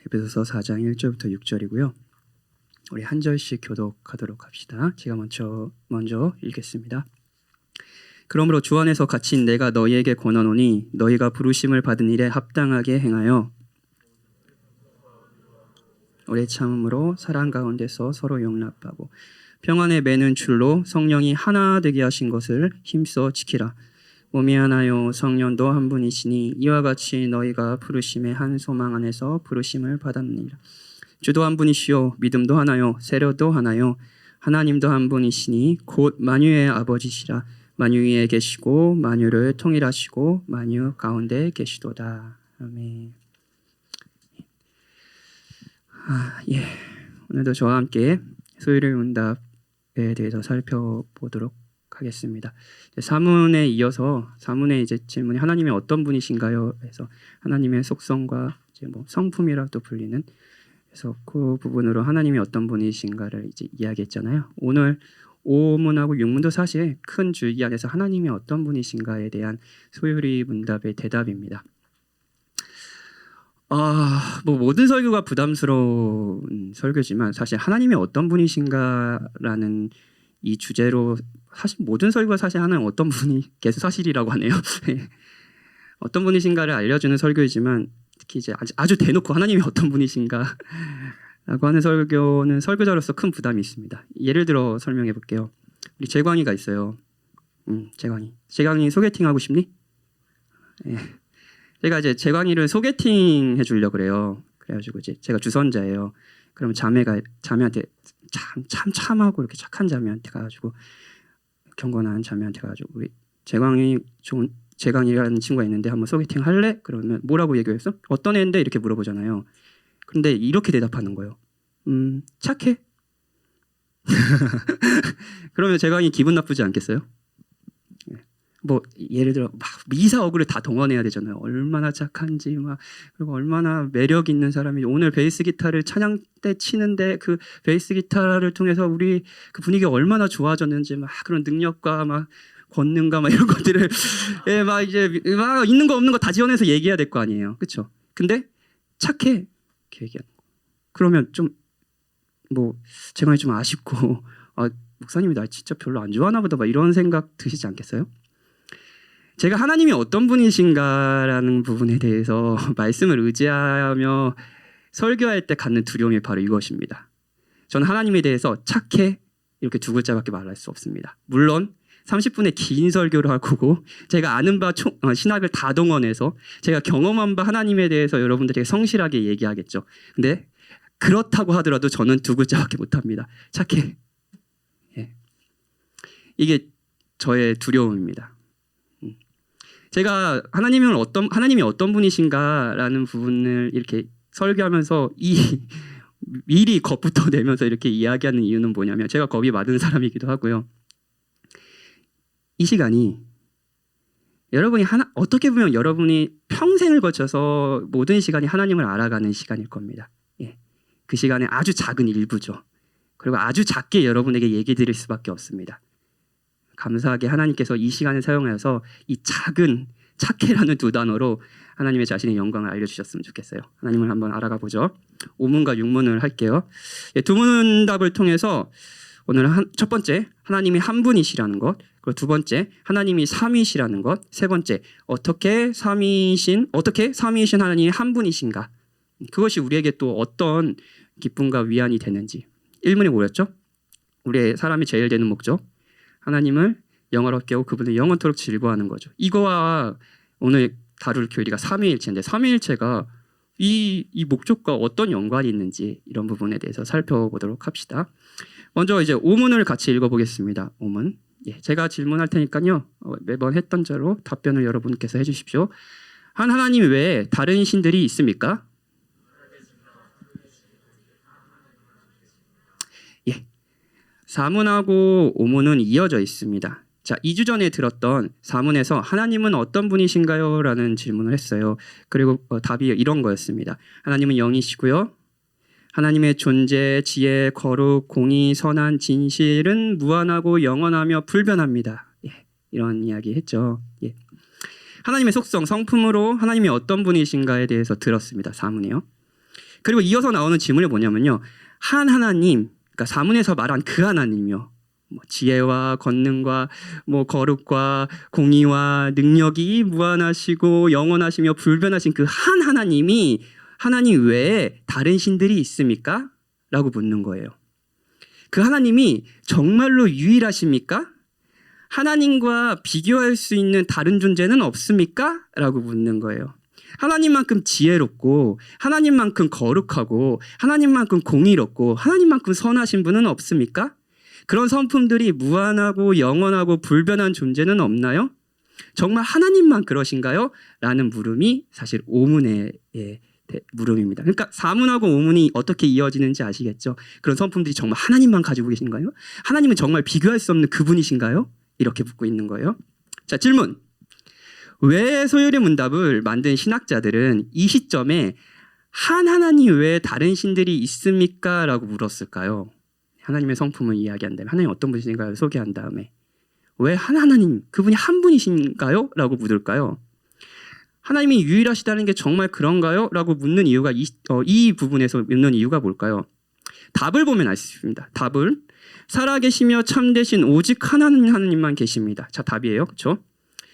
에베소서 4장 1절부터 6절이고요. 우리 한 절씩 교독하도록 합시다. 제가 먼저 읽겠습니다. 그러므로 주 안에서 갇힌 내가 너희에게 권하노니 너희가 부르심을 받은 일에 합당하게 행하여 오래 참음으로 사랑 가운데서 서로 용납하고 평안에 매는 줄로 성령이 하나 되게 하신 것을 힘써 지키라. 몸이 하나요 성령도 한 분이시니 이와 같이 너희가 부르심의 한 소망 안에서 부르심을 받았느니라. 주도 한 분이시요 믿음도 하나요 세례도 하나요 하나님도 한 분이시니 곧 만유의 아버지시라. 만유 위에 계시고 만유를 통일하시고 만유 가운데 계시도다. 아멘. 예. 오늘도 저와 함께 소유리 응답에 대해서 살펴보도록 하겠습니다. 사문에 이어서 사문의 이제 질문이 하나님이 어떤 분이신가요? 해서 하나님의 속성과 이제 성품이라도 불리는 그래서 그 부분으로 하나님이 어떤 분이신가를 이제 이야기했잖아요. 오늘 5문하고 6문도 사실 큰 줄기 안에서 하나님이 어떤 분이신가에 대한 소유리 문답의 대답입니다. 모든 설교가 부담스러운 설교지만 사실 하나님이 어떤 분이신가라는 이 주제로 사실 모든 설교가 사실 하나님 어떤 분이 계속 사실이라고 하네요. 어떤 분이신가를 알려주는 설교이지만 특히 이제 아주 대놓고 하나님이 어떤 분이신가라고 하는 설교는 설교자로서 큰 부담이 있습니다. 예를 들어 설명해 볼게요. 우리 재광이가 있어요. 재광이 소개팅 하고 싶니? 예. 제가 이제 재광이를 소개팅 해주려고 그래요. 그래가지고 이제 제가 주선자예요. 그러면 자매한테 참하고 이렇게 착한 자매한테 가가지고 경건한 자매한테 가가지고 우리 재광이라는 친구가 있는데 한번 소개팅 할래? 그러면 뭐라고 얘기했어? 어떤 애인데? 이렇게 물어보잖아요. 그런데 이렇게 대답하는 거예요. 착해. 그러면 재광이 기분 나쁘지 않겠어요? 예를 들어 막 이사 어그를 다 동원해야 되잖아요. 얼마나 착한지 그리고 얼마나 매력 있는 사람이 오늘 베이스 기타를 찬양 때 치는데 그 베이스 기타를 통해서 우리 그 분위기가 얼마나 좋아졌는지 그런 능력과 권능과 이런 것들을 이제 있는 거 없는 거 다 지원해서 얘기해야 될 거 아니에요. 그렇죠? 근데 착해 이렇게 얘기하는 거. 그러면 좀 제가 좀 아쉽고 목사님이 날 진짜 별로 안 좋아하나 보다 이런 생각 드시지 않겠어요? 제가 하나님이 어떤 분이신가라는 부분에 대해서 말씀을 의지하며 설교할 때 갖는 두려움이 바로 이것입니다. 저는 하나님에 대해서 착해 이렇게 두 글자밖에 말할 수 없습니다. 물론 30분의 긴 설교를 하고 제가 아는 바 신학을 다 동원해서 제가 경험한 바 하나님에 대해서 여러분들에게 성실하게 얘기하겠죠. 근데 그렇다고 하더라도 저는 두 글자밖에 못합니다. 착해. 예. 이게 저의 두려움입니다. 제가 하나님이 어떤 분이신가라는 부분을 이렇게 설교하면서 미리 겁부터 내면서 이렇게 이야기하는 이유는 뭐냐면 제가 겁이 많은 사람이기도 하고요. 이 시간이 여러분이 어떻게 보면 여러분이 평생을 거쳐서 모든 시간이 하나님을 알아가는 시간일 겁니다. 예. 그 시간의 아주 작은 일부죠. 그리고 아주 작게 여러분에게 얘기 드릴 수밖에 없습니다. 감사하게 하나님께서 이 시간을 사용하여서 이 작은 착해라는 두 단어로 하나님의 자신의 영광을 알려주셨으면 좋겠어요. 하나님을 한번 알아가 보죠. 5문과 6문을 할게요. 두 문답을 통해서 오늘 첫 번째 하나님이 한 분이시라는 것, 그리고 두 번째 하나님이 삼위시라는 것, 세 번째 어떻게 삼위이신 하나님이 한 분이신가, 그것이 우리에게 또 어떤 기쁨과 위안이 되는지. 1문이 뭐였죠? 우리의 사람이 제일 되는 목적, 하나님을 영원롭게 하고 그분을 영원토록 즐거워하는 거죠. 이거와 오늘 다룰 교리가 삼위일체인데 삼위일체가 이 목적과 어떤 연관이 있는지 이런 부분에 대해서 살펴보도록 합시다. 먼저 이제 5문을 같이 읽어보겠습니다. 5문. 예, 제가 질문할 테니까요. 매번 했던 대로 답변을 여러분께서 해주십시오. 한 하나님 외에 다른 신들이 있습니까? 예. 4문하고 5문은 이어져 있습니다. 자, 2주 전에 들었던 4문에서 하나님은 어떤 분이신가요? 라는 질문을 했어요. 그리고 답이 이런 거였습니다. 하나님은 영이시고요. 하나님의 존재, 지혜, 거룩, 공의, 선한, 진실은 무한하고 영원하며 불변합니다. 예, 이런 이야기 했죠. 예. 하나님의 속성, 성품으로 하나님이 어떤 분이신가에 대해서 들었습니다. 4문이요. 그리고 이어서 나오는 질문이 뭐냐면요. 한 하나님, 그러니까 사문에서 말한 그 하나님이요. 뭐 지혜와 권능과 뭐 거룩과 공의와 능력이 무한하시고 영원하시며 불변하신 그 한 하나님이 하나님 외에 다른 신들이 있습니까? 라고 묻는 거예요. 그 하나님이 정말로 유일하십니까? 하나님과 비교할 수 있는 다른 존재는 없습니까? 라고 묻는 거예요. 하나님만큼 지혜롭고 하나님만큼 거룩하고 하나님만큼 공의롭고 하나님만큼 선하신 분은 없습니까? 그런 성품들이 무한하고 영원하고 불변한 존재는 없나요? 정말 하나님만 그러신가요? 라는 물음이 사실 오문의 물음입니다. 그러니까 사문하고 오문이 어떻게 이어지는지 아시겠죠? 그런 성품들이 정말 하나님만 가지고 계신가요? 하나님은 정말 비교할 수 없는 그분이신가요? 이렇게 묻고 있는 거예요. 자, 질문. 왜 소요리 문답을 만든 신학자들은 이 시점에 한 하나님 외에 다른 신들이 있습니까? 라고 물었을까요? 하나님의 성품을 이야기한다면 하나님 어떤 분이신가요? 소개한 다음에 왜 한 하나님, 그분이 한 분이신가요? 라고 묻을까요? 하나님이 유일하시다는 게 정말 그런가요? 라고 묻는 이유가 이 부분에서 묻는 이유가 뭘까요? 답을 보면 알 수 있습니다. 답을 살아계시며 참되신 오직 하나님만 계십니다. 자, 답이에요. 그렇죠?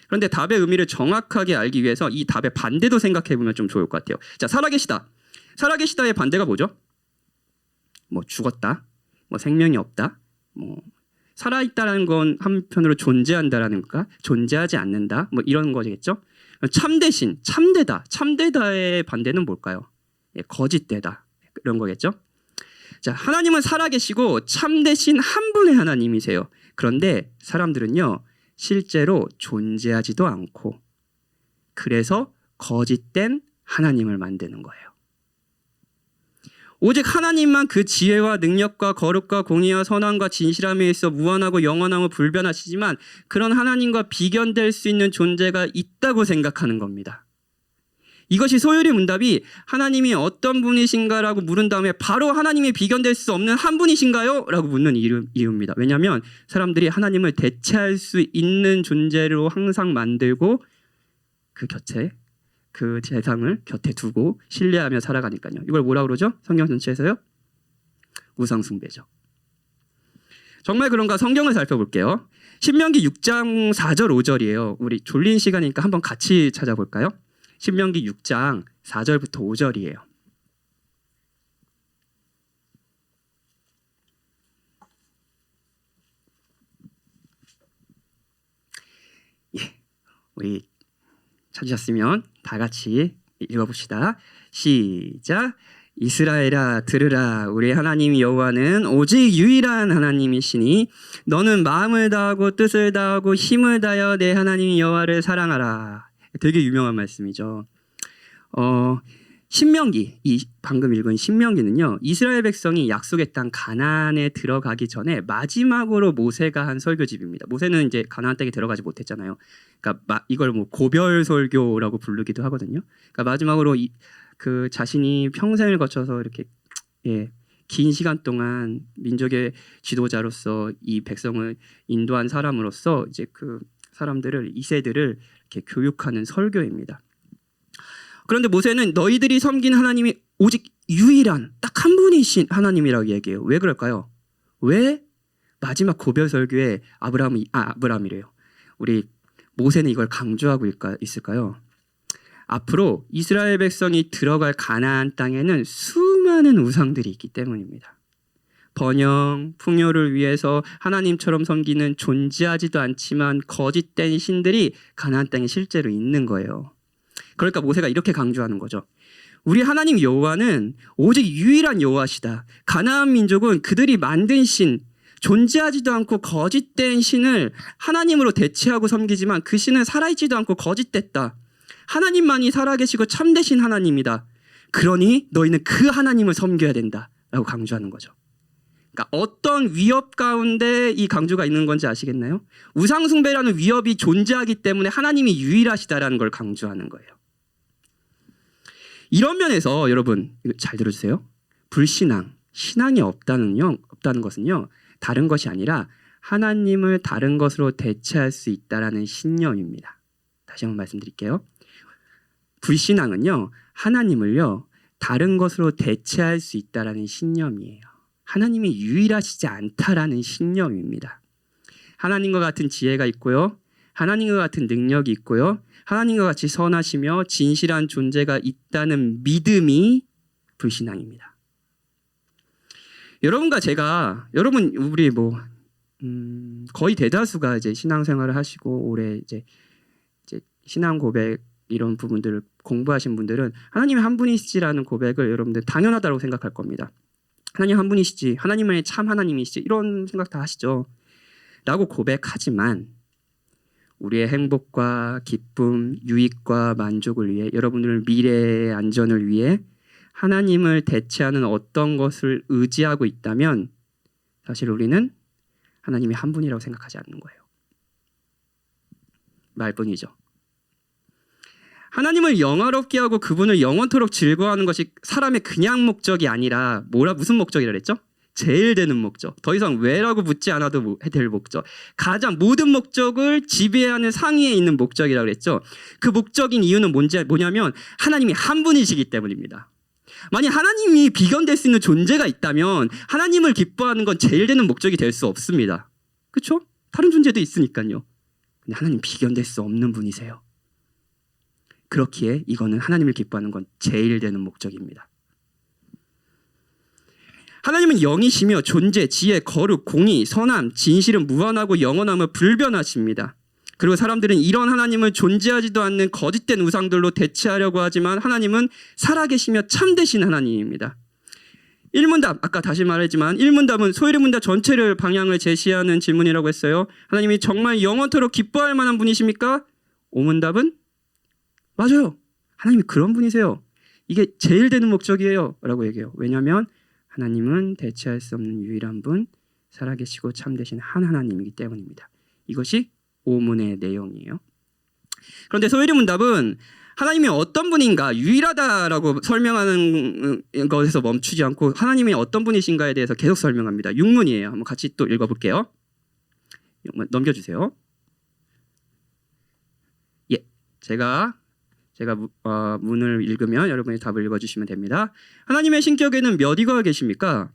그런데 답의 의미를 정확하게 알기 위해서 이 답의 반대도 생각해 보면 좀 좋을 것 같아요. 자, 살아계시다. 살아계시다의 반대가 뭐죠? 뭐 죽었다. 뭐 생명이 없다. 뭐 살아있다라는 건 한편으로 존재한다라는 건가? 존재하지 않는다. 뭐 이런 거겠죠? 참되신, 참되다. 참되다의 반대는 뭘까요? 거짓되다. 이런 거겠죠? 자, 하나님은 살아계시고 참되신 한 분의 하나님이세요. 그런데 사람들은요, 실제로 존재하지도 않고 그래서 거짓된 하나님을 만드는 거예요. 오직 하나님만 그 지혜와 능력과 거룩과 공의와 선함과 진실함에 있어 무한하고 영원하고 불변하시지만 그런 하나님과 비견될 수 있는 존재가 있다고 생각하는 겁니다. 이것이 소요리 문답이 하나님이 어떤 분이신가라고 물은 다음에 바로 하나님이 비견될 수 없는 한 분이신가요? 라고 묻는 이유입니다. 왜냐하면 사람들이 하나님을 대체할 수 있는 존재로 항상 만들고 그 곁에 그 대상을 곁에 두고 신뢰하며 살아가니까요. 이걸 뭐라고 그러죠? 성경 전체에서요? 우상숭배죠. 정말 그런가 성경을 살펴볼게요. 신명기 6장 4절 5절이에요. 우리 졸린 시간이니까 한번 같이 찾아볼까요? 신명기 6장 4절부터 5절이에요. 예, 우리 찾으셨으면 다 같이 읽어봅시다. 시작. 이스라엘아 들으라. 우리 하나님 여호와는 오직 유일한 하나님이시니 너는 마음을 다하고 뜻을 다하고 힘을 다하여 내 하나님 여호와를 사랑하라. 되게 유명한 말씀이죠. 신명기, 이 방금 읽은 신명기는요, 이스라엘 백성이 약속의 땅 가나안에 들어가기 전에 마지막으로 모세가 한 설교집입니다. 모세는 이제 가나안 땅에 들어가지 못했잖아요. 그러니까 이걸 뭐 고별 설교라고 부르기도 하거든요. 그러니까 마지막으로 그 자신이 평생을 거쳐서 이렇게 긴 시간 동안 민족의 지도자로서 이 백성을 인도한 사람으로서 이제 그 사람들을 2세들을 이렇게 교육하는 설교입니다. 그런데 모세는 너희들이 섬긴 하나님이 오직 유일한 딱 한 분이신 하나님이라고 얘기해요. 왜 그럴까요? 왜 마지막 고별 설교에 아브라함이래요. 우리 모세는 이걸 강조하고 있을까요? 앞으로 이스라엘 백성이 들어갈 가나안 땅에는 수많은 우상들이 있기 때문입니다. 번영, 풍요를 위해서 하나님처럼 섬기는 존재하지도 않지만 거짓된 신들이 가나안 땅에 실제로 있는 거예요. 그러니까 모세가 이렇게 강조하는 거죠. 우리 하나님 여호와는 오직 유일한 여호와시다. 가나안 민족은 그들이 만든 신, 존재하지도 않고 거짓된 신을 하나님으로 대체하고 섬기지만 그 신은 살아있지도 않고 거짓됐다. 하나님만이 살아계시고 참되신 하나님이다. 그러니 너희는 그 하나님을 섬겨야 된다. 라고 강조하는 거죠. 그러니까 어떤 위협 가운데 이 강조가 있는 건지 아시겠나요? 우상숭배라는 위협이 존재하기 때문에 하나님이 유일하시다라는 걸 강조하는 거예요. 이런 면에서 여러분 잘 들어주세요. 불신앙, 신앙이 없다는 것은요, 다른 것이 아니라 하나님을 다른 것으로 대체할 수 있다라는 신념입니다. 다시 한번 말씀드릴게요. 불신앙은요, 하나님을요, 다른 것으로 대체할 수 있다라는 신념이에요. 하나님이 유일하시지 않다라는 신념입니다. 하나님과 같은 지혜가 있고요. 하나님과 같은 능력이 있고요. 하나님과 같이 선하시며 진실한 존재가 있다는 믿음이 불신앙입니다. 여러분과 제가 우리 거의 대다수가 이제 신앙생활을 하시고 올해 이제 신앙 고백 이런 부분들을 공부하신 분들은 하나님이 한 분이시지라는 고백을 여러분들 당연하다고 생각할 겁니다. 하나님 한 분이시지, 하나님만이 참 하나님이시지, 이런 생각 다 하시죠. 라고 고백하지만 우리의 행복과 기쁨, 유익과 만족을 위해, 여러분들 미래의 안전을 위해 하나님을 대체하는 어떤 것을 의지하고 있다면 사실 우리는 하나님이 한 분이라고 생각하지 않는 거예요. 말뿐이죠. 하나님을 영화롭게 하고 그분을 영원토록 즐거워하는 것이 사람의 그냥 목적이 아니라 무슨 목적이라 그랬죠? 제일 되는 목적. 더 이상 왜라고 묻지 않아도 될 목적. 가장 모든 목적을 지배하는 상위에 있는 목적이라고 그랬죠. 그 목적인 이유는 뭐냐면 하나님이 한 분이시기 때문입니다. 만약 하나님이 비견될 수 있는 존재가 있다면 하나님을 기뻐하는 건 제일 되는 목적이 될 수 없습니다. 그렇죠? 다른 존재도 있으니까요. 근데 하나님 비견될 수 없는 분이세요. 그렇기에 이거는 하나님을 기뻐하는 건 제일 되는 목적입니다. 하나님은 영이시며 존재, 지혜, 거룩, 공의, 선함, 진실은 무한하고 영원함을 불변하십니다. 그리고 사람들은 이런 하나님을 존재하지도 않는 거짓된 우상들로 대체하려고 하지만 하나님은 살아계시며 참되신 하나님입니다. 1문답, 아까 다시 말했지만 1문답은 소요리 문답 전체를 방향을 제시하는 질문이라고 했어요. 하나님이 정말 영원토록 기뻐할 만한 분이십니까? 5문답은 맞아요. 하나님이 그런 분이세요. 이게 제일 되는 목적이에요. 라고 얘기해요. 왜냐하면 하나님은 대체할 수 없는 유일한 분, 살아계시고 참되신 한 하나님이기 때문입니다. 이것이 5문의 내용이에요. 그런데 소요리 문답은 하나님이 어떤 분인가, 유일하다라고 설명하는 것에서 멈추지 않고 하나님이 어떤 분이신가에 대해서 계속 설명합니다. 6문이에요. 한번 같이 또 읽어볼게요. 넘겨주세요. 예, 제가 문을 읽으면 여러분이 답을 읽어주시면 됩니다. 하나님의 신격에는 몇 위가 계십니까?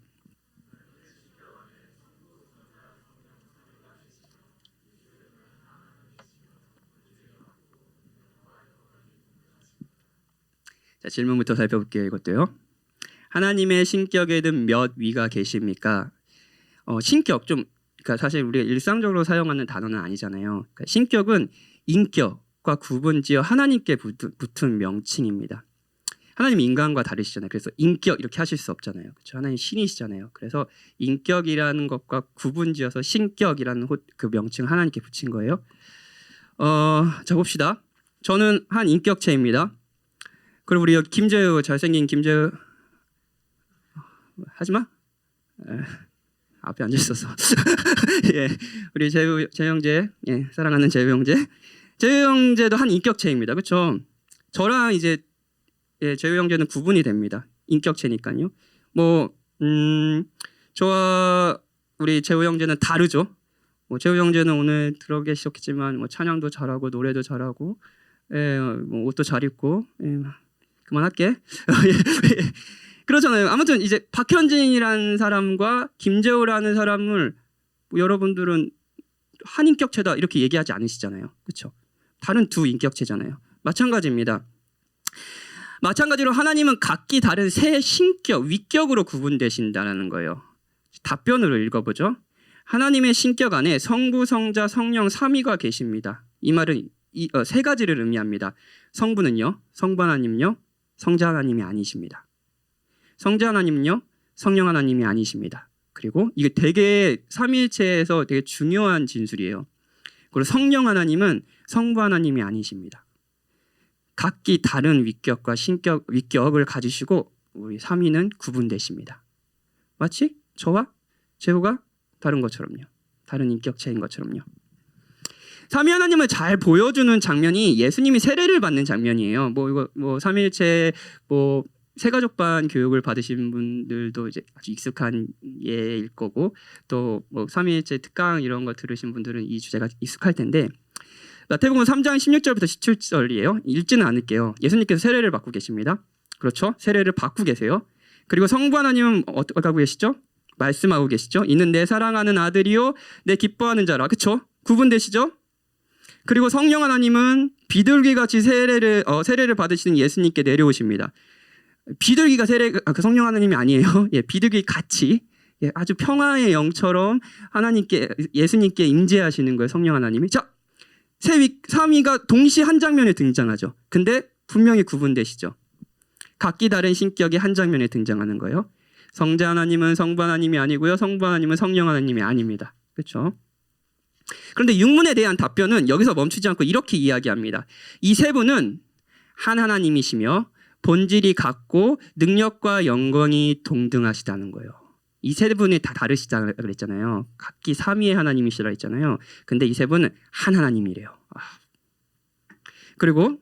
자, 질문부터 살펴볼게요. 이것도요. 하나님의 신격에는 몇 위가 계십니까? 신격 그러니까 사실 우리가 일상적으로 사용하는 단어는 아니잖아요. 그러니까 신격은 인격과 구분지어 하나님께 붙은 명칭입니다. 하나님 인간과 다르시잖아요. 그래서 인격 이렇게 하실 수 없잖아요. 그렇죠? 하나님 신이시잖아요. 그래서 인격이라는 것과 구분지어서 신격이라는 그 명칭을 하나님께 붙인 거예요. 자 봅시다. 저는 한 인격체입니다. 그리고 우리 김재우, 잘생긴 김재우, 하지마. 앞에 앉아 있어서. 예, 우리 재우 형제, 예, 사랑하는 재우 형제. 재우 형제도 한 인격체입니다. 그렇죠? 저랑 이제 재우 형제는 구분이 됩니다. 인격체니까요. 저와 우리 재우 형제는 다르죠. 재우 형제는 오늘 들어 계셨겠지만 찬양도 잘하고 노래도 잘하고, 옷도 잘 입고, 그만할게. 그렇잖아요. 아무튼 이제 박현진이라는 사람과 김재호라는 사람을 여러분들은 한 인격체다 이렇게 얘기하지 않으시잖아요. 그렇죠? 다른 두 인격체잖아요. 마찬가지입니다. 마찬가지로 하나님은 각기 다른 세 신격, 위격으로 구분되신다는 거예요. 답변으로 읽어보죠. 하나님의 신격 안에 성부, 성자, 성령 삼위가 계십니다. 이 말은 세 가지를 의미합니다. 성부는요, 성부 하나님요, 성자 하나님이 아니십니다. 성자 하나님은요, 성령 하나님이 아니십니다. 그리고 이게 되게 삼위일체에서 되게 중요한 진술이에요. 그리고 성령 하나님은 성부 하나님이 아니십니다. 각기 다른 위격과 위격을 가지시고 우리 삼위는 구분되십니다. 마치 저와 재호가 다른 것처럼요. 다른 인격체인 것처럼요. 삼위 하나님을 잘 보여주는 장면이 예수님이 세례를 받는 장면이에요. 삼위일체 세가족반 교육을 받으신 분들도 이제 아주 익숙한 예일 거고, 또 삼위일체 특강 이런 거 들으신 분들은 이 주제가 익숙할 텐데, 마태복음 3장 16절부터 17절이에요. 읽지는 않을게요. 예수님께서 세례를 받고 계십니다. 그렇죠? 세례를 받고 계세요. 그리고 성부 하나님은 어떻게 하고 계시죠? 말씀하고 계시죠? 이는 내 사랑하는 아들이요 내 기뻐하는 자라. 그렇죠? 구분되시죠? 그리고 성령 하나님은 비둘기같이 세례를 받으시는 예수님께 내려오십니다. 비둘기가 그 성령 하나님이 아니에요. 예, 비둘기 같이 아주 평화의 영처럼 예수님께 임재하시는 거예요. 성령 하나님이. 자, 삼위가 동시에 한 장면에 등장하죠. 근데 분명히 구분되시죠. 각기 다른 신격이 한 장면에 등장하는 거예요. 성자 하나님은 성부 하나님이 아니고요. 성부 하나님은 성령 하나님이 아닙니다. 그렇죠? 그런데 육문에 대한 답변은 여기서 멈추지 않고 이렇게 이야기합니다. 이 세 분은 한 하나님이시며 본질이 같고 능력과 영광이 동등하시다는 거예요. 이 세 분이 다 다르시다고 그랬잖아요. 각기 삼위의 하나님이시라 했잖아요. 근데 이 세 분은 한 하나님이래요. 그리고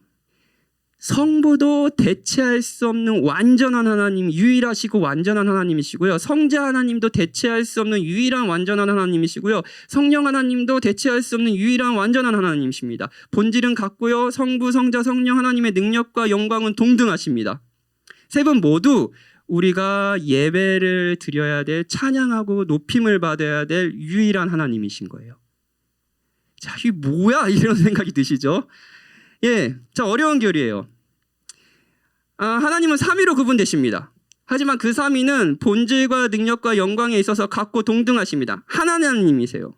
성부도 대체할 수 없는 완전한 하나님, 유일하시고 완전한 하나님이시고요. 성자 하나님도 대체할 수 없는 유일한 완전한 하나님이시고요. 성령 하나님도 대체할 수 없는 유일한 완전한 하나님이십니다. 본질은 같고요. 성부, 성자, 성령 하나님의 능력과 영광은 동등하십니다. 세 분 모두 우리가 예배를 드려야 될, 찬양하고 높임을 받아야 될 유일한 하나님이신 거예요. 자, 이게 뭐야? 이런 생각이 드시죠? 예, 자, 어려운 결이에요. 하나님은 삼위로 구분되십니다. 하지만 그 삼위는 본질과 능력과 영광에 있어서 같고 동등하십니다. 하나님이세요.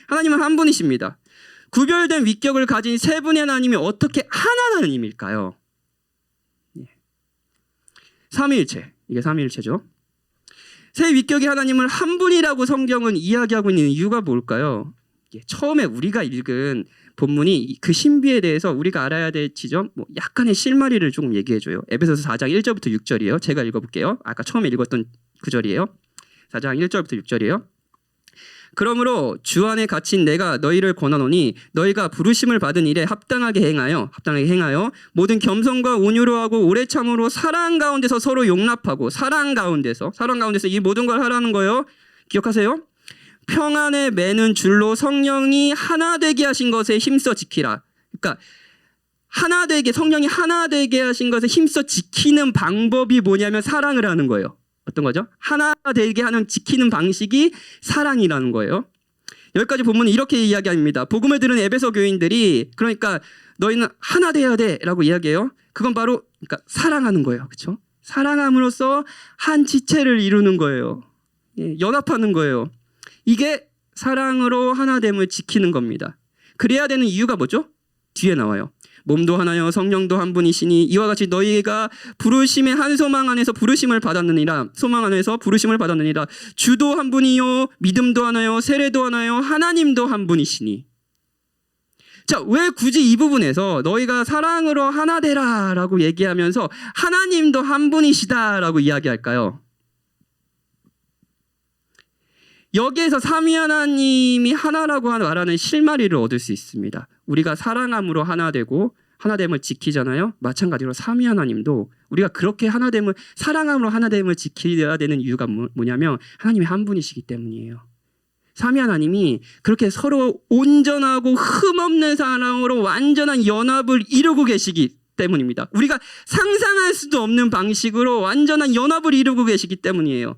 하나님은 한 분이십니다. 구별된 위격을 가진 세 분의 하나님이 어떻게 하나님일까요? 삼위일체, 이게 삼위일체죠. 세 위격의 하나님을 한 분이라고 성경은 이야기하고 있는 이유가 뭘까요? 처음에 우리가 읽은 본문이 그 신비에 대해서 우리가 알아야 될 지점, 약간의 실마리를 조금 얘기해줘요. 에베소서 4장 1절부터 6절이에요. 제가 읽어볼게요. 아까 처음에 읽었던 구절이에요. 4장 1절부터 6절이에요. 그러므로 주 안에 갇힌 내가 너희를 권하노니 너희가 부르심을 받은 일에 합당하게 행하여 모든 겸손과 온유로 하고 오래 참으로 사랑 가운데서 서로 용납하고 사랑 가운데서 이 모든 걸 하라는 거예요. 기억하세요? 평안에 매는 줄로 성령이 하나 되게 하신 것에 힘써 지키라. 그러니까 성령이 하나 되게 하신 것에 힘써 지키는 방법이 뭐냐면 사랑을 하는 거예요. 어떤 거죠? 하나 되게 하는 지키는 방식이 사랑이라는 거예요. 여기까지 보면 이렇게 이야기합니다. 복음을 들은 에베소 교인들이 그러니까 너희는 하나 돼야 돼라고 이야기해요. 그건 바로 그러니까 사랑하는 거예요. 그렇죠? 사랑함으로써 한 지체를 이루는 거예요. 연합하는 거예요. 이게 사랑으로 하나됨을 지키는 겁니다. 그래야 되는 이유가 뭐죠? 뒤에 나와요. 몸도 하나요 성령도 한 분이시니 이와 같이 너희가 부르심의 한 소망 안에서 부르심을 받았느니라. 주도 한 분이요 믿음도 하나요 세례도 하나요 하나님도 한 분이시니. 자, 왜 굳이 이 부분에서 너희가 사랑으로 하나 되라라고 얘기하면서 하나님도 한 분이시다라고 이야기할까요? 여기에서 삼위 하나님이 하나라고 말하는 실마리를 얻을 수 있습니다. 우리가 사랑함으로 하나 되고 하나됨을 지키잖아요. 마찬가지로 삼위 하나님도 우리가 그렇게 사랑함으로 하나됨을 지켜야 되는 이유가 뭐냐면 하나님이 한 분이시기 때문이에요. 삼위 하나님이 그렇게 서로 온전하고 흠없는 사랑으로 완전한 연합을 이루고 계시기 때문입니다. 우리가 상상할 수도 없는 방식으로 완전한 연합을 이루고 계시기 때문이에요.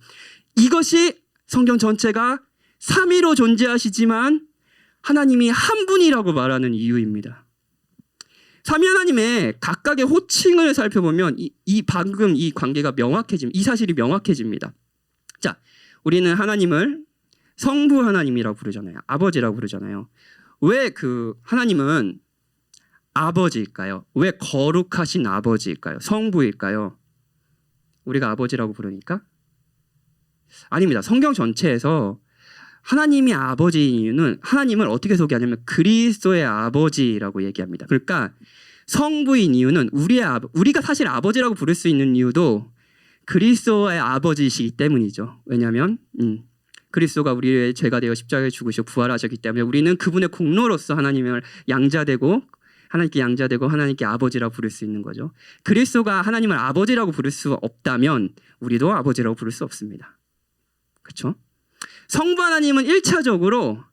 이것이 성경 전체가 삼위로 존재하시지만 하나님이 한 분이라고 말하는 이유입니다. 삼위 하나님의 각각의 호칭을 살펴보면 방금 이 관계가 이 사실이 명확해집니다. 자, 우리는 하나님을 성부 하나님이라고 부르잖아요. 아버지라고 부르잖아요. 왜 하나님은 아버지일까요? 왜 거룩하신 아버지일까요? 성부일까요? 우리가 아버지라고 부르니까? 아닙니다. 성경 전체에서 하나님이 아버지인 이유는 하나님을 어떻게 소개하냐면 그리스도의 아버지라고 얘기합니다. 그러니까 성부인 이유는 우리가 사실 아버지라고 부를 수 있는 이유도 그리스도의 아버지이시기 때문이죠. 왜냐하면 그리스도가 우리의 죄가 되어 십자가에 죽으시고 부활하셨기 때문에 우리는 그분의 공로로서 하나님께 양자되고 하나님께 아버지라고 부를 수 있는 거죠. 그리스도가 하나님을 아버지라고 부를 수 없다면 우리도 아버지라고 부를 수 없습니다. 그렇죠? 성부 하나님은 1차적으로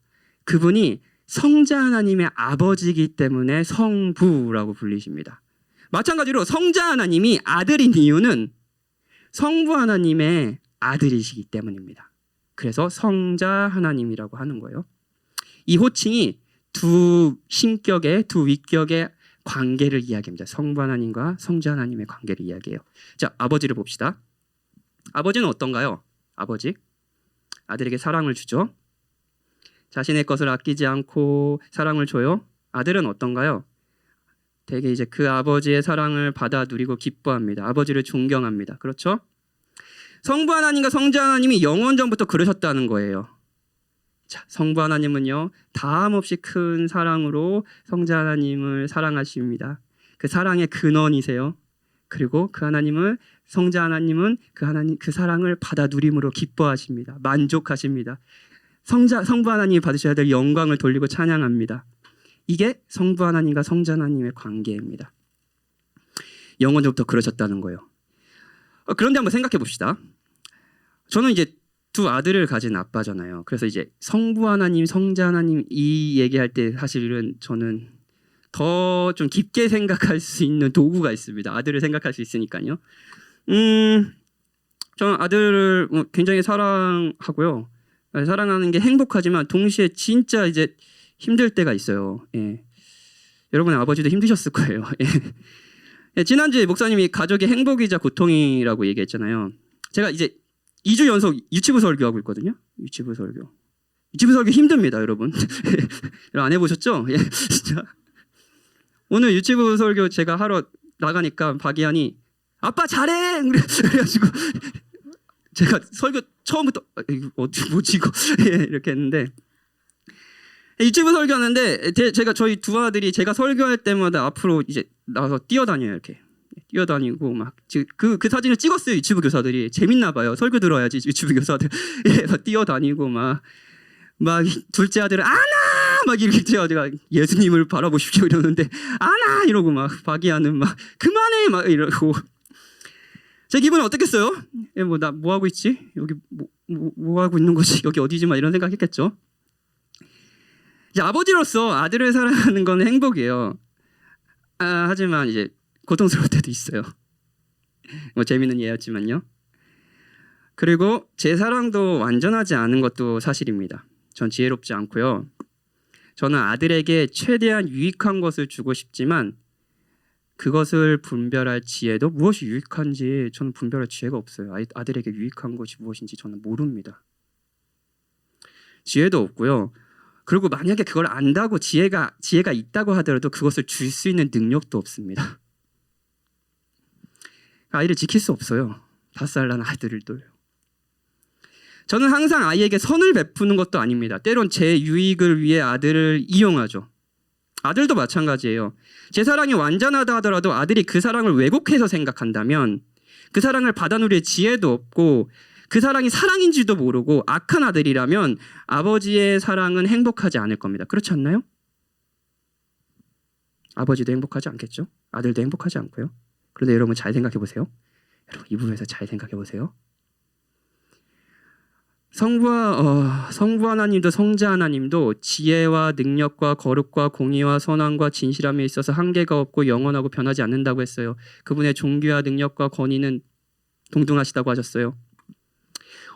그분이 성자 하나님의 아버지이기 때문에 성부라고 불리십니다. 마찬가지로 성자 하나님이 아들인 이유는 성부 하나님의 아들이시기 때문입니다. 그래서 성자 하나님이라고 하는 거예요. 이 호칭이 두 신격의 두 위격의 관계를 이야기합니다. 성부 하나님과 성자 하나님의 관계를 이야기해요. 자, 아버지를 봅시다. 아버지는 어떤가요? 아버지 아들에게 사랑을 주죠. 자신의 것을 아끼지 않고 사랑을 줘요. 아들은 어떤가요? 되게 이제 그 아버지의 사랑을 받아 누리고 기뻐합니다. 아버지를 존경합니다. 그렇죠? 성부 하나님과 성자 하나님이 영원 전부터 그러셨다는 거예요. 자, 성부 하나님은요, 다함 없이 큰 사랑으로 성자 하나님을 사랑하십니다. 그 사랑의 근원이세요. 그리고 그 하나님은 성자 하나님은 그 사랑을 받아 누림으로 기뻐하십니다. 만족하십니다. 성부 하나님이 받으셔야 될 영광을 돌리고 찬양합니다. 이게 성부 하나님과 성자 하나님의 관계입니다. 영원 전부터 그러셨다는 거예요. 그런데 한번 생각해 봅시다. 저는 이제 두 아들을 가진 아빠잖아요. 그래서 이제 성부 하나님, 성자 하나님 이 얘기할 때 사실은 저는 더 좀 깊게 생각할 수 있는 도구가 있습니다. 아들을 생각할 수 있으니까요. 저는 아들을 굉장히 사랑하고요. 사랑하는 게 행복하지만 동시에 진짜 이제 힘들 때가 있어요. 예. 여러분의 아버지도 힘드셨을 거예요. 예. 예, 지난주에 목사님이 가족의 행복이자 고통이라고 얘기했잖아요. 제가 이제 2주 연속 유치부 설교하고 있거든요. 유치부 설교 힘듭니다, 여러분. 안 해보셨죠? 예, 진짜. 오늘 유치부 설교 제가 하러 나가니까 박이한이 아빠 잘해! 그래가지고 제가 설교 처음부터 이거 뭐지 이거 이렇게 했는데, 유치부 설교하는데 제가 저희 두 아들이 제가 설교할 때마다 앞으로 이제 나와서 뛰어다녀요. 이렇게 뛰어다니고 막 그 사진을 찍었어요. 유치부 교사들이 재밌나 봐요. 설교 들어야지 유치부 교사들. 그래서 뛰어다니고 막 둘째 아들은 아나 막 이렇게 제가 예수님을 바라보십시오 이러는데 아나 이러고 막 박이하는 막 그만해 막 이러고, 제 기분은 어떻겠어요? 나 뭐 하고 있지? 여기 뭐 하고 있는 거지? 여기 어디지? 막 이런 생각했겠죠. 이제 아버지로서 아들을 사랑하는 건 행복이에요. 하지만 이제 고통스러울 때도 있어요. 뭐 재미있는 예였지만요. 그리고 제 사랑도 완전하지 않은 것도 사실입니다. 전 지혜롭지 않고요. 저는 아들에게 최대한 유익한 것을 주고 싶지만 그것을 분별할 지혜도, 무엇이 유익한지 저는 분별할 지혜가 없어요. 아들에게 유익한 것이 무엇인지 저는 모릅니다. 지혜도 없고요. 그리고 만약에 그걸 안다고 지혜가 있다고 하더라도 그것을 줄 수 있는 능력도 없습니다. 아이를 지킬 수 없어요. 5살 난 아이들도요. 저는 항상 아이에게 선을 베푸는 것도 아닙니다. 때론 제 유익을 위해 아들을 이용하죠. 아들도 마찬가지예요. 제 사랑이 완전하다 하더라도 아들이 그 사랑을 왜곡해서 생각한다면 그 사랑을 받아 누릴 지혜도 없고 그 사랑이 사랑인지도 모르고 악한 아들이라면 아버지의 사랑은 행복하지 않을 겁니다. 그렇지 않나요? 아버지도 행복하지 않겠죠? 아들도 행복하지 않고요. 그런데 여러분 잘 생각해 보세요. 여러분 이 부분에서 잘 생각해 보세요. 성부 하나님도 성자 하나님도 지혜와 능력과 거룩과 공의와 선함과 진실함에 있어서 한계가 없고 영원하고 변하지 않는다고 했어요. 그분의 종교와 능력과 권위는 동등하시다고 하셨어요.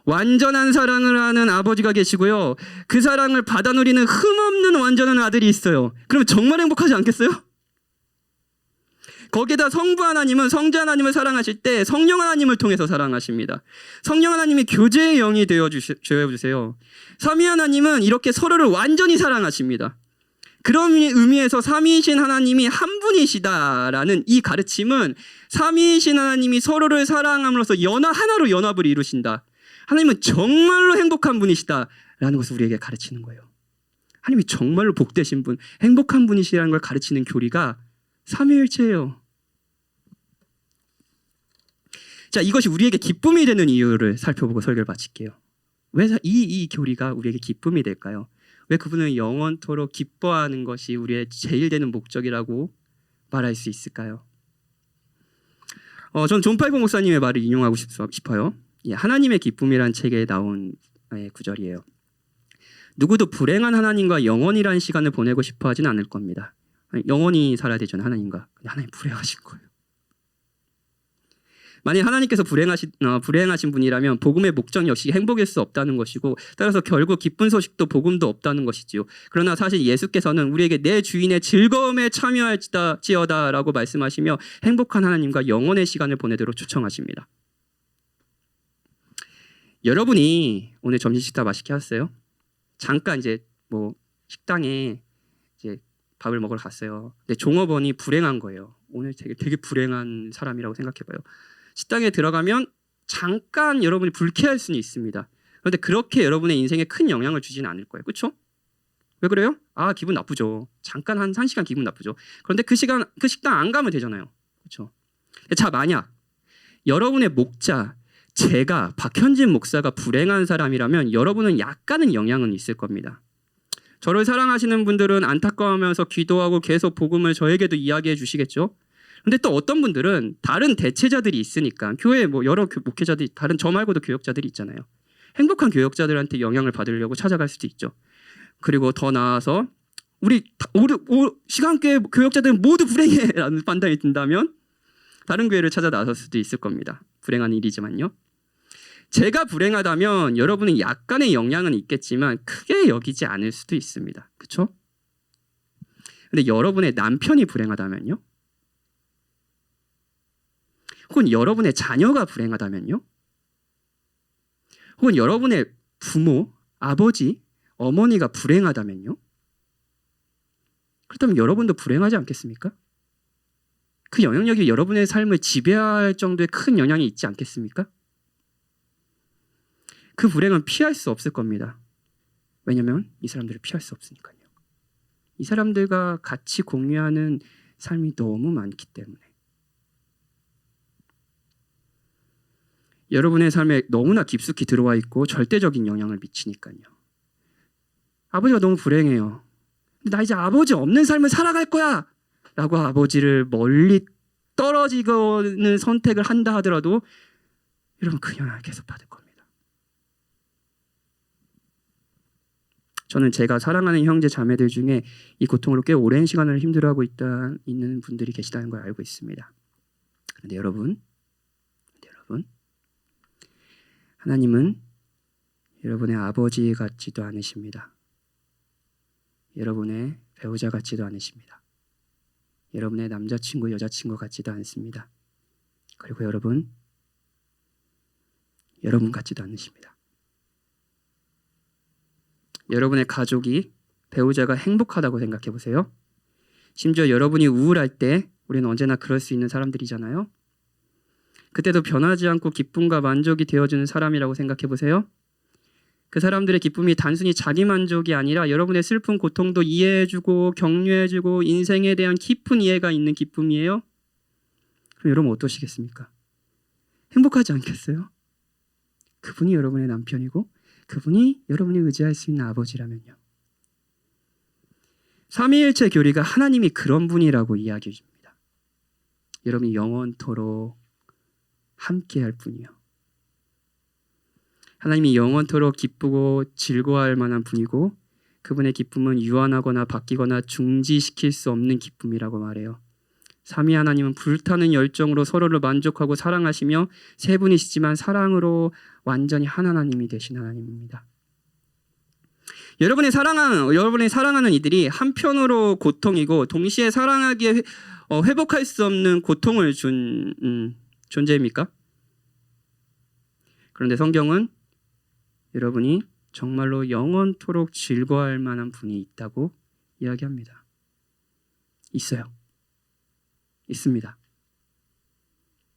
완전한 사랑을 하는 아버지가 계시고요. 그 사랑을 받아 누리는 흠없는 완전한 아들이 있어요. 그럼 정말 행복하지 않겠어요? 거기에다 성부 하나님은 성자 하나님을 사랑하실 때 성령 하나님을 통해서 사랑하십니다. 성령 하나님이 교제의 영이 되어주세요. 삼위 하나님은 이렇게 서로를 완전히 사랑하십니다. 그런 의미에서 삼위이신 하나님이 한 분이시다라는 이 가르침은 삼위이신 하나님이 서로를 사랑함으로써 하나로 연합을 이루신다. 하나님은 정말로 행복한 분이시다라는 것을 우리에게 가르치는 거예요. 하나님이 정말로 복되신 분, 행복한 분이시라는 걸 가르치는 교리가 삼위일체예요. 자, 이것이 우리에게 기쁨이 되는 이유를 살펴보고 설교를 마칠게요. 왜 이 교리가 우리에게 기쁨이 될까요? 왜 그분은 영원토록 기뻐하는 것이 우리의 제일 되는 목적이라고 말할 수 있을까요? 전 존 팔보 목사님의 말을 인용하고 싶어요. 하나님의 기쁨이란 책에 나온 구절이에요. 누구도 불행한 하나님과 영원이라는 시간을 보내고 싶어 하진 않을 겁니다. 아니, 영원히 살아야 되잖아요. 하나님과. 근데 하나님 불행하신 거예요. 만약 하나님께서 불행하신 분이라면 복음의 목적 역시 행복일 수 없다는 것이고, 따라서 결국 기쁜 소식도 복음도 없다는 것이지요. 그러나 사실 예수께서는 우리에게 내 주인의 즐거움에 참여할지어다라고 말씀하시며 행복한 하나님과 영원의 시간을 보내도록 초청하십니다. 여러분이 오늘 점심 식사 맛있게 하셨어요? 잠깐 이제 뭐 식당에 이제 밥을 먹으러 갔어요. 근데 종업원이 불행한 거예요. 오늘 되게 불행한 사람이라고 생각해봐요. 식당에 들어가면 잠깐 여러분이 불쾌할 수는 있습니다. 그런데 그렇게 여러분의 인생에 큰 영향을 주지는 않을 거예요. 그렇죠? 왜 그래요? 아, 기분 나쁘죠. 잠깐 한 1시간 기분 나쁘죠. 그런데 그 식당 안 가면 되잖아요. 그렇죠? 자, 만약 여러분의 목자, 제가 박현진 목사가 불행한 사람이라면 여러분은 약간은 영향은 있을 겁니다. 저를 사랑하시는 분들은 안타까워하면서 기도하고 계속 복음을 저에게도 이야기해 주시겠죠. 근데 또 어떤 분들은 다른 대체자들이 있으니까, 교회에 뭐 여러 목회자들이, 다른 저 말고도 교역자들이 있잖아요. 행복한 교역자들한테 영향을 받으려고 찾아갈 수도 있죠. 그리고 더 나아서 우리 시간교회 교역자들은 모두 불행해라는 판단이 든다면 다른 교회를 찾아 나설 수도 있을 겁니다. 불행한 일이지만요. 제가 불행하다면 여러분은 약간의 영향은 있겠지만 크게 여기지 않을 수도 있습니다. 그렇죠? 근데 여러분의 남편이 불행하다면요? 혹은 여러분의 자녀가 불행하다면요? 혹은 여러분의 부모, 아버지, 어머니가 불행하다면요? 그렇다면 여러분도 불행하지 않겠습니까? 그 영향력이 여러분의 삶을 지배할 정도의 큰 영향이 있지 않겠습니까? 그 불행은 피할 수 없을 겁니다. 왜냐하면 이 사람들을 피할 수 없으니까요. 이 사람들과 같이 공유하는 삶이 너무 많기 때문에. 여러분의 삶에 너무나 깊숙이 들어와 있고 절대적인 영향을 미치니까요. 아버지가 너무 불행해요. 근데 나 이제 아버지 없는 삶을 살아갈 거야 라고 아버지를 멀리 떨어지는 선택을 한다 하더라도 여러분 그 영향을 계속 받을 겁니다. 저는 제가 사랑하는 형제 자매들 중에 이 고통으로 꽤 오랜 시간을 힘들어하고 있는 분들이 계시다는 걸 알고 있습니다. 그런데 여러분 하나님은 여러분의 아버지 같지도 않으십니다. 여러분의 배우자 같지도 않으십니다. 여러분의 남자친구, 여자친구 같지도 않습니다. 그리고 여러분 같지도 않으십니다. 여러분의 가족이, 배우자가 행복하다고 생각해 보세요. 심지어 여러분이 우울할 때 우리는 언제나 그럴 수 있는 사람들이잖아요. 그때도 변하지 않고 기쁨과 만족이 되어주는 사람이라고 생각해 보세요. 그 사람들의 기쁨이 단순히 자기 만족이 아니라 여러분의 슬픈 고통도 이해해주고 격려해주고 인생에 대한 깊은 이해가 있는 기쁨이에요. 그럼 여러분 어떠시겠습니까? 행복하지 않겠어요? 그분이 여러분의 남편이고 그분이 여러분이 의지할 수 있는 아버지라면요. 삼위일체 교리가 하나님이 그런 분이라고 이야기해 줍니다. 여러분이 영원토록 함께할 분이요. 하나님이 영원토록 기쁘고 즐거워할 만한 분이고 그분의 기쁨은 유한하거나 바뀌거나 중지시킬 수 없는 기쁨이라고 말해요. 삼위 하나님은 불타는 열정으로 서로를 만족하고 사랑하시며 세 분이시지만 사랑으로 완전히 한 하나님이 되신 하나님입니다. 여러분의 사랑하는 이들이 한편으로 고통이고 동시에 사랑하기에 회복할 수 없는 고통을 준 존재입니까? 그런데 성경은 여러분이 정말로 영원토록 즐거워할 만한 분이 있다고 이야기합니다. 있어요. 있습니다.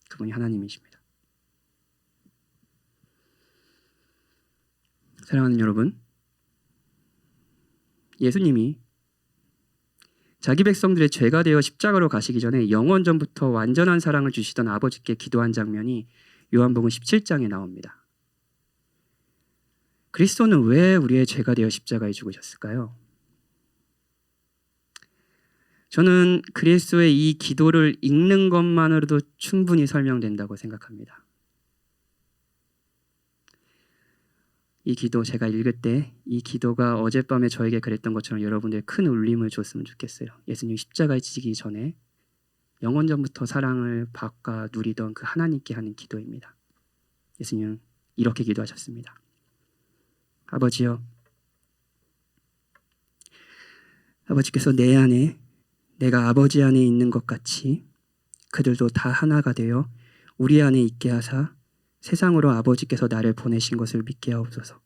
그분이 하나님이십니다. 사랑하는 여러분, 예수님이 자기 백성들의 죄가 되어 십자가로 가시기 전에 영원전부터 완전한 사랑을 주시던 아버지께 기도한 장면이 요한복음 17장에 나옵니다. 그리스도는 왜 우리의 죄가 되어 십자가에 죽으셨을까요? 저는 그리스도의 이 기도를 읽는 것만으로도 충분히 설명된다고 생각합니다. 이 기도 제가 읽을 때 이 기도가 어젯밤에 저에게 그랬던 것처럼 여러분들 큰 울림을 줬으면 좋겠어요. 예수님 십자가에 지기 전에 영원전부터 사랑을 받아 누리던 그 하나님께 하는 기도입니다. 예수님은 이렇게 기도하셨습니다. 아버지여, 아버지께서 내 안에 내가 아버지 안에 있는 것 같이 그들도 다 하나가 되어 우리 안에 있게 하사 세상으로 아버지께서 나를 보내신 것을 믿게 하옵소서.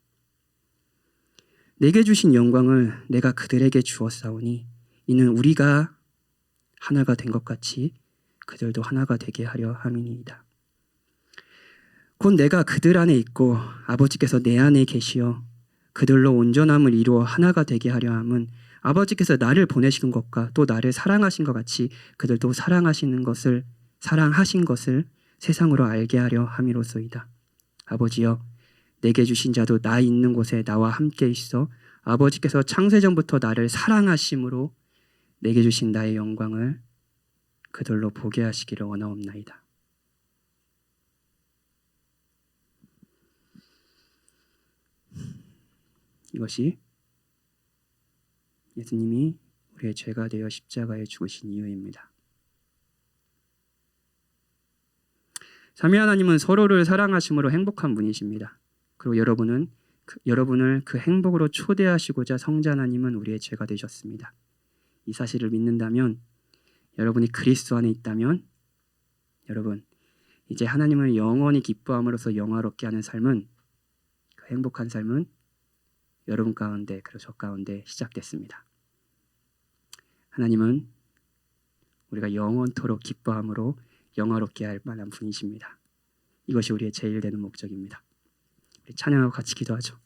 내게 주신 영광을 내가 그들에게 주었사오니 이는 우리가 하나가 된 것 같이 그들도 하나가 되게 하려 함이니이다. 곧 내가 그들 안에 있고 아버지께서 내 안에 계시어 그들로 온전함을 이루어 하나가 되게 하려 함은 아버지께서 나를 보내신 것과 또 나를 사랑하신 것 같이 그들도 사랑하신 것을 세상으로 알게 하려 함이로소이다. 아버지여, 내게 주신 자도 나 있는 곳에 나와 함께 있어 아버지께서 창세전부터 나를 사랑하심으로 내게 주신 나의 영광을 그들로 보게 하시기를 원하옵나이다. 이것이 예수님이 우리의 죄가 되어 십자가에 죽으신 이유입니다. 삼위 하나님은 서로를 사랑하심으로 행복한 분이십니다. 그리고 여러분을 그 행복으로 초대하시고자 성자 하나님은 우리의 죄가 되셨습니다. 이 사실을 믿는다면, 여러분이 그리스도 안에 있다면, 여러분 이제 하나님을 영원히 기뻐함으로써 영화롭게 하는 삶은, 그 행복한 삶은 여러분 가운데 그리고 저 가운데 시작됐습니다. 하나님은 우리가 영원토록 기뻐함으로 영화롭게 할 만한 분이십니다. 이것이 우리의 제일 되는 목적입니다. 우리 찬양하고 같이 기도하죠.